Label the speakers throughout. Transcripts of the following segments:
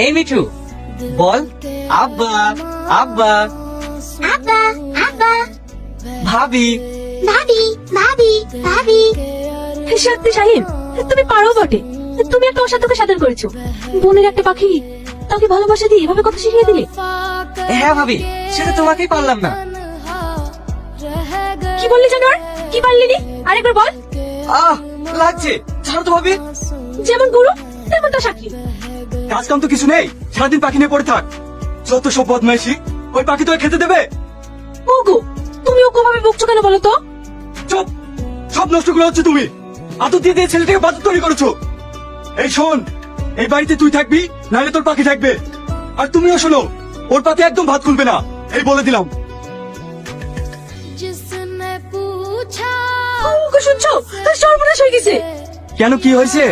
Speaker 1: এই মিঠু বল আব্বা আব্বা
Speaker 2: আব্বা আব্বা
Speaker 1: ভাবি।
Speaker 2: ভাবি ভাবি ভাবি।
Speaker 3: সত্যি শাহিন, তুমি পারো বটে। তুমি একটা অসাধ্যকে সাধন করেছো। বোনের একটা পাখি তাকে ভালোবাসা দিয়ে এভাবে কথা শিখিয়ে দিলে।
Speaker 1: হ্যাঁ ভাবি, সেটা তোমাকেই পারলাম না।
Speaker 3: কি বললি জানোয়ার? কি পারলি নি? আরেকবার বল।
Speaker 1: আহ লাগছে, ছাড়ো তো ভাবি।
Speaker 3: যেমন গুরু তেমন তা সাক্ষী।
Speaker 4: কাজ কাম তো কিছু নেই, সারাদিন পাখি নিয়ে পড়ে থাক। যত সব বদমাইশি, ওই পাখি তো আর খেতে দেবে?
Speaker 3: ওগো, তুমি ওকে ভাবে বকছো কেন বলো তো?
Speaker 4: চুপ, সব নষ্ট করে হচ্ছে তুমি। আদর দিয়ে দিয়ে ছেলেটাকে বাদর তৈরি করেছো। এই শোন, এই বাড়িতে তুই থাকবি, নাহলে তোর পাখি থাকবে। আর তুমিও শোনো, ওর পাতে একদম ভাত খুলবে না, এই বলে দিলাম।
Speaker 3: ওগো শুনছো? সর্বনাশ হয়ে গেছে।
Speaker 4: কেন, কি হয়েছে?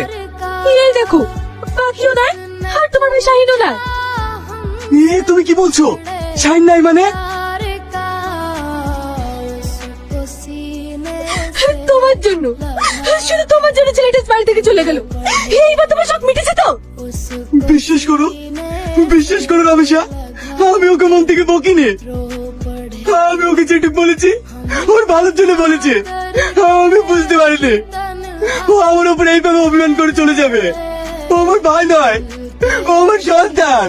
Speaker 3: এই দেখো, পাখিও নাই আর তোমার ভাই শাহিনও নাই।
Speaker 4: তুমি কি বলছো? শাইন নাই মানে?
Speaker 3: তোমার জন্য, শুধু তোমার জন্য ছেলেটা বাড়ি থেকে চলে গেল। এইবার তোমার শখ মিটেছে তো?
Speaker 4: বিশ্বাস করো, বিশ্বাস করো রামেশা, আমি ওকে মন থেকে বকিনি। আমি ওকে যেটি বলেছি ওর ভালোর জন্য বলেছি। আমি বুঝতে পারিনি ও আমার উপরে এইভাবে অভিমান করে চলে যাবে। ও আমার ভাই নয়, ও আমার সন্তান।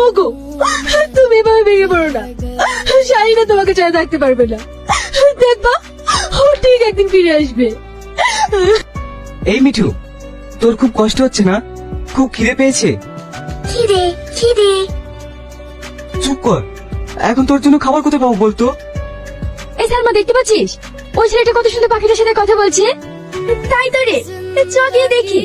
Speaker 3: ওগো, তুমি এভাবে ভেঙে পড়ো না। শাহিনা তোমাকে চাই থাকতে পারবে না। দেখবা, ও ঠিক একদিন ফিরে আসবে।
Speaker 1: এই মিঠু, তোর খুব কষ্ট হচ্ছে না? খুব খিদে পেয়েছে?
Speaker 2: খিদে খিদে।
Speaker 1: চুপ কর, এখন তোর জন্য খাবার কোথায় পাবো বলতো?
Speaker 3: এই সালমা, দেখতে পাচ্ছিস ওই ছেলেটা কত সুন্দর পাখিটার সাথে কথা বলছে? তাই তো রে, চ গিয়ে দেখি।